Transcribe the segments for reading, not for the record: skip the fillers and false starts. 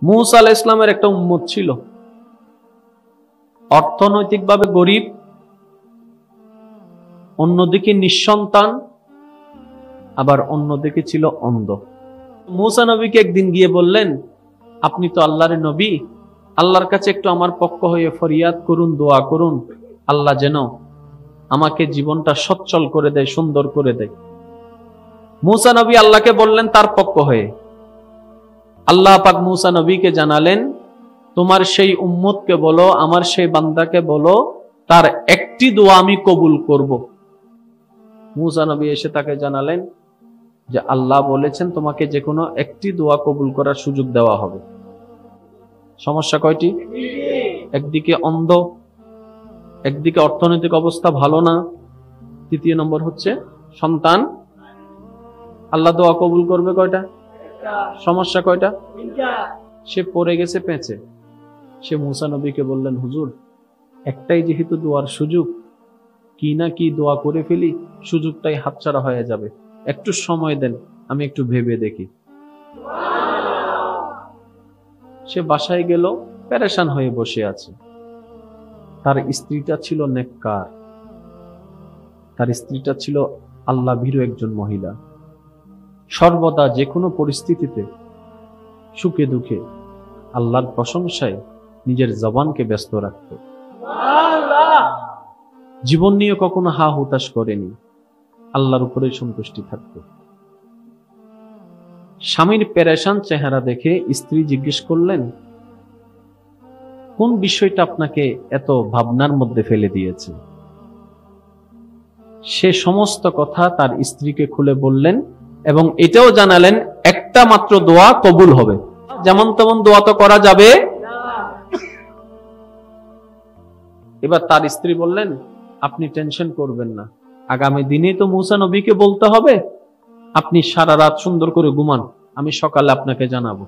মূসা আলাইহিস সালামের একটা উম্মত ছিল, অর্থনৈতিকভাবে গরিব, অন্যদিকে নিঃসন্তান, আবার অন্যদিকে ছিল অন্ধ। মূসা নবীকে একদিন গিয়ে বললেন, আপনি তো আল্লাহর নবী, আল্লাহর কাছে একটু আমার পক্ষ হয়ে ফরিয়াদ করুন, দোয়া করুন, আল্লাহ যেন আমাকে জীবনটা সচ্ছল করে দেয়, সুন্দর করে দেয়। মূসা নবী আল্লাহকে বললেন তার পক্ষ হয়ে। আল্লাহ পাক মূসা নবীকে জানালেন, তোমার সেই উম্মতকে বলো, আমার সেই বান্দাকে বলো, তার একটি দোয়া আমি কবুল করব। মূসা নবী এসে তাকে জানালেন যে আল্লাহ বলেছেন তোমাকে যে কোনো একটি দোয়া কবুল করার সুযোগ দেওয়া হবে। সমস্যা কয়টি? একদিকে অন্ধ, একদিকে অর্থনৈতিক অবস্থা ভালো না, তৃতীয় নম্বর হচ্ছে সন্তান। আল্লাহ দোয়া কবুল করবে কয়টা? সমস্যা কয়টা? সে পড়ে গেছে পেঁচে। সে মূসা নবীকে বললেন, হুজুর একটাই যেহেতু দোয়ার সুযোগ, কি না কি দোয়া করে ফেলি, সুযোগটাই হাতছাড়া হয়ে যাবে, একটু সময় দেন, আমি একটু ভেবে দেখি। সে বাসায় গেল, পেরেশান হয়ে বসে আছে। তার স্ত্রীটা ছিল নেককার, তার স্ত্রীটা ছিল আল্লাহ ভীরু একজন মহিলা, সর্বদা যে কোনো পরিস্থিতিতে সুখে দুঃখে আল্লাহর প্রশংসায় নিজের জবানকে ব্যস্ত রাখত। জীবন নিয়ে কখনো হা হুতাশ করেনি, আল্লাহর উপরে সন্তুষ্টি থাকত। স্বামীর পেরেশান চেহারা দেখে স্ত্রী জিজ্ঞেস করলেন, কোন বিষয়টা আপনাকে এত ভাবনার মধ্যে ফেলে দিয়েছে? সে সমস্ত কথা তার স্ত্রীকে খুলে বললেন এবং এটাও জানালেন একটা মাত্র দোয়া কবুল হবে, যেমন তেমন দোয়া তো করা যাবে। এবার তার স্ত্রী বললেন, আপনি টেনশন করবেন না, আগামী দিনে তো মূসা নবীকে বলতে হবে, আপনি সারা রাত সুন্দর করে ঘুমান, আমি সকালে আপনাকে জানাবো।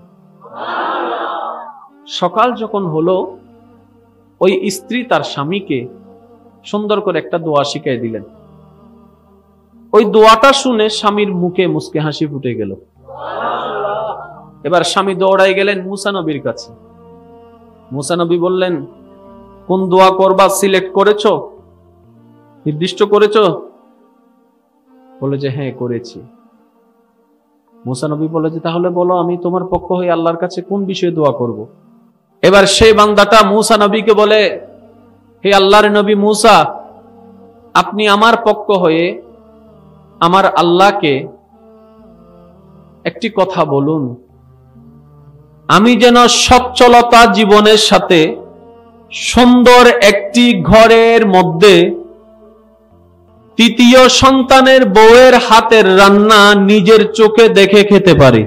সকাল যখন হলো, ওই স্ত্রী তার স্বামীকে সুন্দর করে একটা দোয়া শিখিয়ে দিলেন। ওই দোয়াটা শুনে স্বামীর মুখে মুচকি হাসি ফুটে গেল। এবার স্বামী দৌড়াই গেলেন মূসা নবীর কাছে। মূসা নবী বললেন, কোন দোয়া করবা সিলেক্ট করেছো, নির্দিষ্ট করেছো? বলে যে হ্যাঁ করেছি। মূসা নবী বলে যে তাহলে বলো, আমি তোমার পক্ষ হয়ে আল্লাহর কাছে কোন বিষয়ে দোয়া করব। এবার সেই বান্দাটা মূসা নবীকে বলে, হে আল্লাহর নবী মূসা, আপনি আমার পক্ষ হয়ে আমার আল্লাহকে একটি কথা বলুন, আমি যেন সচ্ছলতা জীবনের সাথে সুন্দর একটি ঘরের মধ্যে তৃতীয় সন্তানের বউয়ের হাতের রান্না নিজের চোখে দেখে খেতে পারি।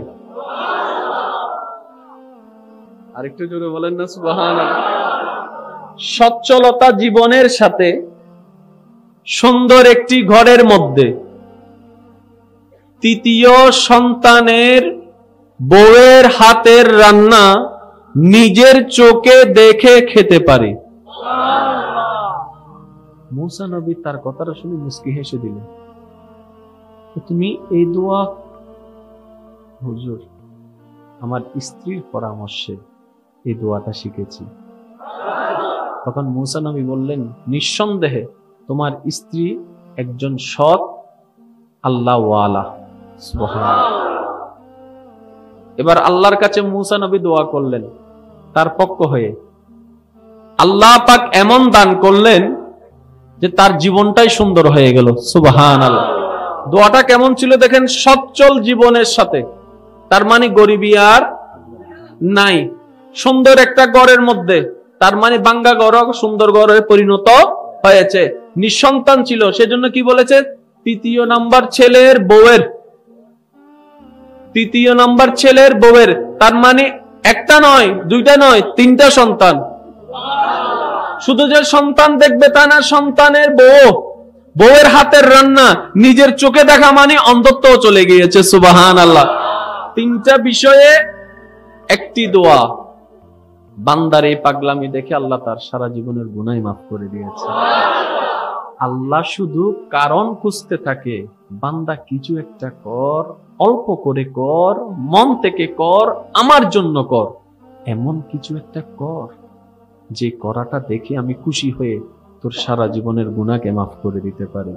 আরেকটু জোরে বলেন না সুবহানাল্লাহ। সচ্ছলতা জীবনের সাথে সুন্দর একটি ঘরের মধ্যে তৃতীয় সন্তানের বউয়ের হাতের রান্না নিজের চোখে দেখে খেতে পারি। মূসা নবী তার কথাটা শুনে মুস্কি হেসে দিলেন, তুমি এই দোয়া? হুজুর আমার স্ত্রীর পরামর্শে এই দোয়াটা শিখেছি। তখন মূসা নবী বললেন, নিঃসন্দেহে তোমার স্ত্রী একজন সৎ আল্লাহ ওয়ালা। সুবহানাল্লাহ। এবার আল্লাহর কাছে মূসা নবী দোয়া করলেন তার পক্ষ হয়ে। আল্লাহ পাক এমন দান করলেন যে তার জীবনটাই সুন্দর হয়ে গেল। সুবহানাল্লাহ। দোয়াটা কেমন ছিল দেখেন, সচ্ছল জীবনের সাথে, তার মানে গরিবী আর নাই, সুন্দর একটা ঘরের মধ্যে, তার মানে বাঙ্গা ঘর সুন্দর ঘরে পরিণত হয়েছে। নিঃসন্তান ছিল, সেজন্য কি বলেছে, তৃতীয় নাম্বার ছেলের বউয়ের, তৃতীয় নাম্বার ছেলের বউয়ের, তার মানে একটা নয়, দুইটা নয়, তিনটা সন্তান। শুধু যে সন্তান দেখবে তা না, সন্তানের বউ, বউয়ের হাতের রান্না নিজের চোখে দেখা মানে অন্ধত্ব চলে গিয়েছে। সুবহানাল্লাহ। তিনটা বিষয়ে একটি দোয়া। বান্দার এই পাগলামি দেখে আল্লাহ তার সারা জীবনের গুনাহ মাফ করে দিয়েছে। আল্লাহ শুধু কারণ খুঁজতে থাকে, বান্দা কিছু একটা কর, অল্প করে কর, মন থেকে কর, আমার জন্য কর। এমন কিছু একটা কর যে করাটা দেখে আমি খুশি হয়ে তোর সারা জীবনের গুনাহকে মাফ করে দিতে পারি।